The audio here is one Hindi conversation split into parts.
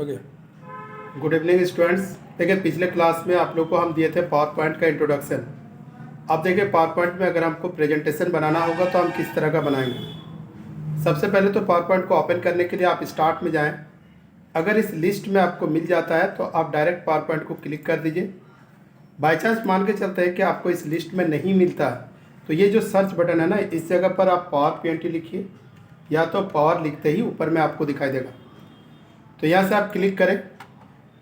ओके। Good evening students. देखिए पिछले क्लास में आप लोग को हम दिए थे पावर पॉइंट का इंट्रोडक्शन। अब देखिए पावर पॉइंट में अगर हमको प्रेजेंटेशन बनाना होगा तो हम किस तरह का बनाएंगे। सबसे पहले तो पावर पॉइंट को ओपन करने के लिए आप स्टार्ट में जाएं। अगर इस लिस्ट में आपको मिल जाता है तो आप डायरेक्ट पावर पॉइंट को क्लिक कर दीजिए। बाई चांस मान के चलते हैं कि आपको इस लिस्ट में नहीं मिलता तो ये जो सर्च बटन है ना, इस जगह पर आप पावर पॉइंट लिखिए या तो पावर लिखते ही ऊपर में आपको दिखाई देगा। तो यहाँ से आप क्लिक करें।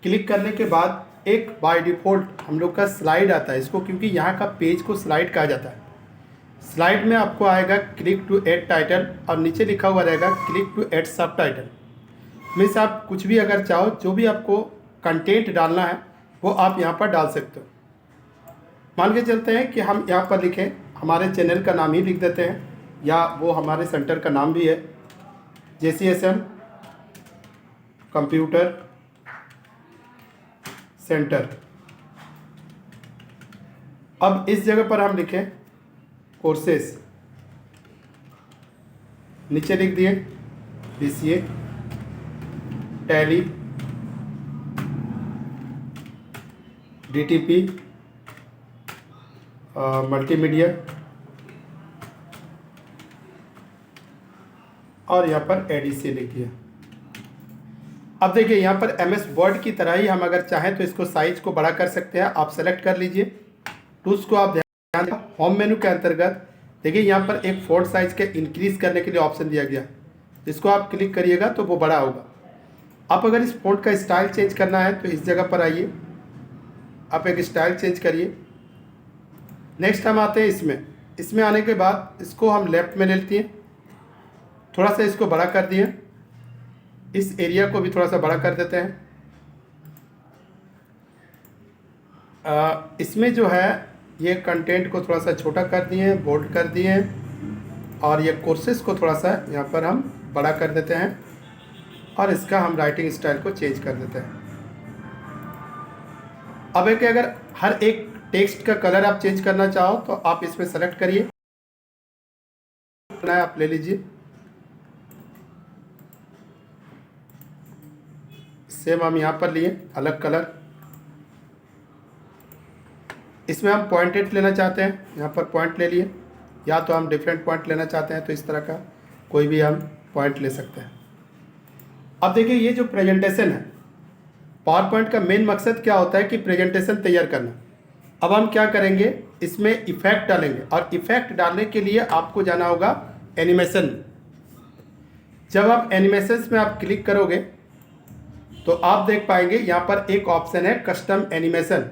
क्लिक करने के बाद एक बाय डिफ़ॉल्ट हम लोग का स्लाइड आता है इसको, क्योंकि यहाँ का पेज को स्लाइड कहा जाता है। स्लाइड में आपको आएगा क्लिक टू ऐड टाइटल और नीचे लिखा हुआ रहेगा क्लिक टू ऐड सब टाइटल। मीन्स आप कुछ भी अगर चाहो, जो भी आपको कंटेंट डालना है वो आप यहाँ पर डाल सकते हो। मान के चलते हैं कि हम यहाँ पर लिखें, हमारे चैनल का नाम ही लिख देते हैं या वो हमारे सेंटर का नाम भी है, JCSM कंप्यूटर सेंटर। अब इस जगह पर हम लिखें कोर्सेस, नीचे लिख दिए BCA टैली DTP मल्टीमीडिया और यहाँ पर ADC लिख दिया। अब देखिए यहाँ पर MS वर्ड की तरह ही हम अगर चाहें तो इसको साइज को बड़ा कर सकते हैं। आप सेलेक्ट कर लीजिए टूल्स को। आप ध्यान दें होम मेनू के अंतर्गत देखिए यहाँ पर एक फ़ॉन्ट साइज के इंक्रीज करने के लिए ऑप्शन दिया गया, इसको आप क्लिक करिएगा तो वो बड़ा होगा। आप अगर इस फ़ॉन्ट का स्टाइल चेंज करना है तो इस जगह पर आइए, आप एक स्टाइल चेंज करिए। नेक्स्ट हम आते हैं इसमें आने के बाद इसको हम लेफ्ट में ले लेते हैं, थोड़ा सा इसको बड़ा कर दिए, इस एरिया को भी थोड़ा सा बड़ा कर देते हैं। इसमें जो है ये कंटेंट को थोड़ा सा छोटा कर दिए, बोल्ड कर दिए और ये कोर्सेस को थोड़ा सा यहाँ पर हम बड़ा कर देते हैं और इसका हम राइटिंग स्टाइल को चेंज कर देते हैं। अब एक अगर हर एक टेक्स्ट का कलर आप चेंज करना चाहो तो आप इसमें सेलेक्ट करिए, आप ले लीजिए। सेम हम यहाँ पर लिए अलग कलर। इसमें हम पॉइंटेड लेना चाहते हैं, यहाँ पर पॉइंट ले लिए, या तो हम डिफरेंट पॉइंट लेना चाहते हैं तो इस तरह का कोई भी हम पॉइंट ले सकते हैं। अब देखिए ये जो प्रेजेंटेशन है, पावर पॉइंट का मेन मकसद क्या होता है कि प्रेजेंटेशन तैयार करना। अब हम क्या करेंगे, इसमें इफेक्ट डालेंगे और इफेक्ट डालने के लिए आपको जाना होगा एनिमेशन। जब आप एनिमेशंस में आप क्लिक करोगे तो आप देख पाएंगे यहाँ पर एक ऑप्शन है कस्टम एनिमेशन।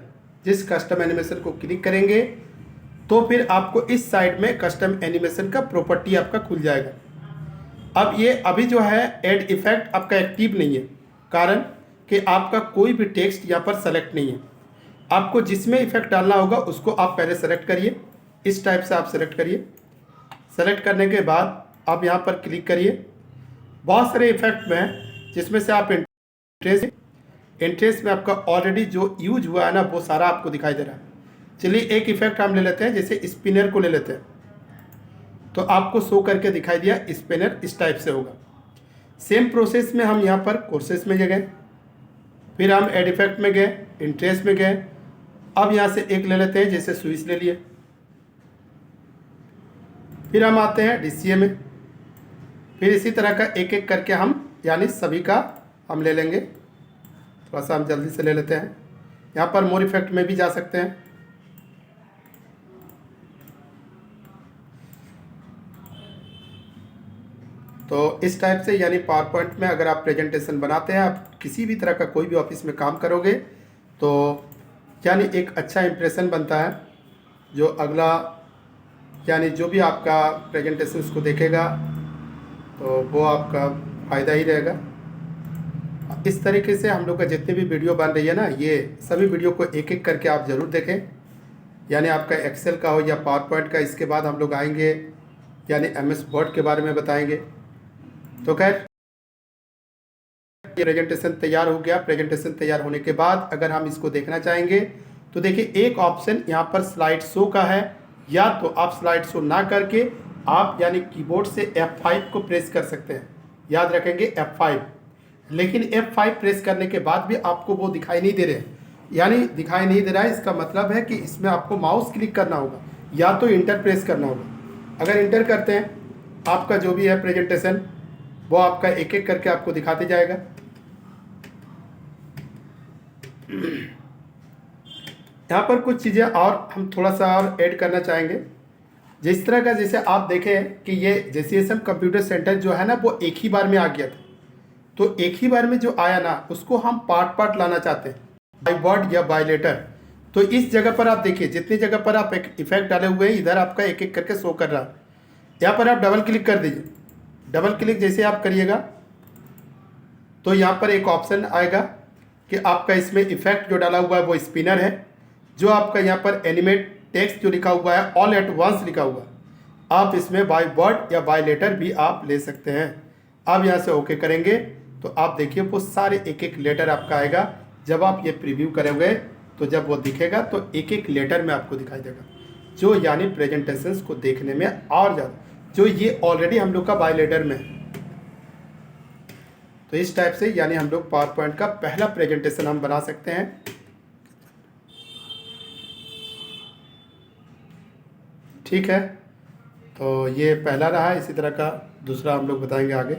जिस कस्टम एनिमेशन को क्लिक करेंगे तो फिर आपको इस साइड में कस्टम एनिमेशन का प्रॉपर्टी आपका खुल जाएगा। अब ये अभी जो है ऐड इफेक्ट आपका एक्टिव नहीं है, कारण कि आपका कोई भी टेक्स्ट यहाँ पर सेलेक्ट नहीं है। आपको जिसमें इफेक्ट डालना होगा उसको आप पहले सेलेक्ट करिए, इस टाइप से आप सेलेक्ट करिए। सेलेक्ट करने के बाद आप यहाँ पर क्लिक करिए। बहुत सारे इफेक्ट में हैं जिसमें से आप इंट्रेस्ट में आपका ऑलरेडी जो यूज हुआ है ना वो सारा आपको दिखाई दे रहा है। चलिए एक इफेक्ट हम ले लेते हैं, जैसे स्पिनर को ले लेते हैं तो आपको शो करके दिखाई दिया स्पिनर इस टाइप से होगा। सेम प्रोसेस में हम यहाँ पर कोर्सेस में गए, फिर हम एड इफेक्ट में गए, इंट्रेस्ट में गए। अब यहाँ से एक ले लेते हैं, जैसे स्विच ले लिए। फिर हम आते हैं DCA में, फिर इसी तरह का एक एक करके हम यानी सभी का हम ले लेंगे। थोड़ा सा हम जल्दी से ले लेते हैं। यहाँ पर मोर इफेक्ट में भी जा सकते हैं। तो इस टाइप से यानी पावर पॉइंट में अगर आप प्रेजेंटेशन बनाते हैं, आप किसी भी तरह का कोई भी ऑफिस में काम करोगे तो यानी एक अच्छा इंप्रेशन बनता है। जो अगला यानी जो भी आपका प्रेजेंटेशन उसको देखेगा तो वो आपका फ़ायदा ही रहेगा। इस तरीके से हम लोग का जितने भी वीडियो बन रही है ना, ये सभी वीडियो को एक एक करके आप ज़रूर देखें, यानी आपका एक्सेल का हो या पावर पॉइंट का। इसके बाद हम लोग आएंगे यानी MS वर्ड के बारे में बताएंगे। तो खैर प्रेजेंटेशन तैयार हो गया। प्रेजेंटेशन तैयार होने के बाद अगर हम इसको देखना चाहेंगे तो देखिए एक ऑप्शन यहाँ पर स्लाइड शो का है, या तो आप स्लाइड शो ना करके आप यानी कीबोर्ड से F5 को प्रेस कर सकते हैं। याद रखेंगे F5। लेकिन F5 प्रेस करने के बाद भी आपको वो दिखाई नहीं दे रहे, यानी दिखाई नहीं दे रहा है, इसका मतलब है कि इसमें आपको माउस क्लिक करना होगा या तो इंटर प्रेस करना होगा। अगर इंटर करते हैं, आपका जो भी है प्रेजेंटेशन वो आपका एक एक करके आपको दिखाते जाएगा। यहाँ पर कुछ चीज़ें और हम थोड़ा सा और ऐड करना चाहेंगे। जिस तरह का, जैसे आप देखें कि ये JCSM कंप्यूटर सेंटर जो है ना वो एक ही बार में आ गया था, तो एक ही बार में जो आया ना उसको हम पार्ट पार्ट लाना चाहते हैं, बाय वर्ड या बाय लेटर। तो इस जगह पर आप देखिए, जितनी जगह पर आप एक इफेक्ट डाले हुए हैं इधर आपका एक एक करके शो कर रहा है। यहाँ पर आप डबल क्लिक कर दीजिए। डबल क्लिक जैसे आप करिएगा तो यहाँ पर एक ऑप्शन आएगा कि आपका इसमें इफेक्ट जो डाला हुआ है वो स्पिनर है। जो आपका यहाँ पर एनिमेट टेक्स्ट जो लिखा हुआ है ऑल एट वंस लिखा हुआ है, आप इसमें बाय वर्ड या बाय लेटर भी आप ले सकते हैं। अब यहाँ से ओके करेंगे तो आप देखिए वो सारे एक एक लेटर आपका आएगा। जब आप ये प्रीव्यू करोगे तो जब वो दिखेगा तो एक एक लेटर में आपको दिखाई देगा, जो यानी प्रेजेंटेशंस को देखने में और ज़्यादा, जो ये ऑलरेडी हम लोग का बाय लेटर में है। तो इस टाइप से यानी हम लोग पावर पॉइंट का पहला प्रेजेंटेशन हम बना सकते हैं। ठीक है, तो ये पहला रहा। इसी तरह का दूसरा हम लोग बताएंगे आगे।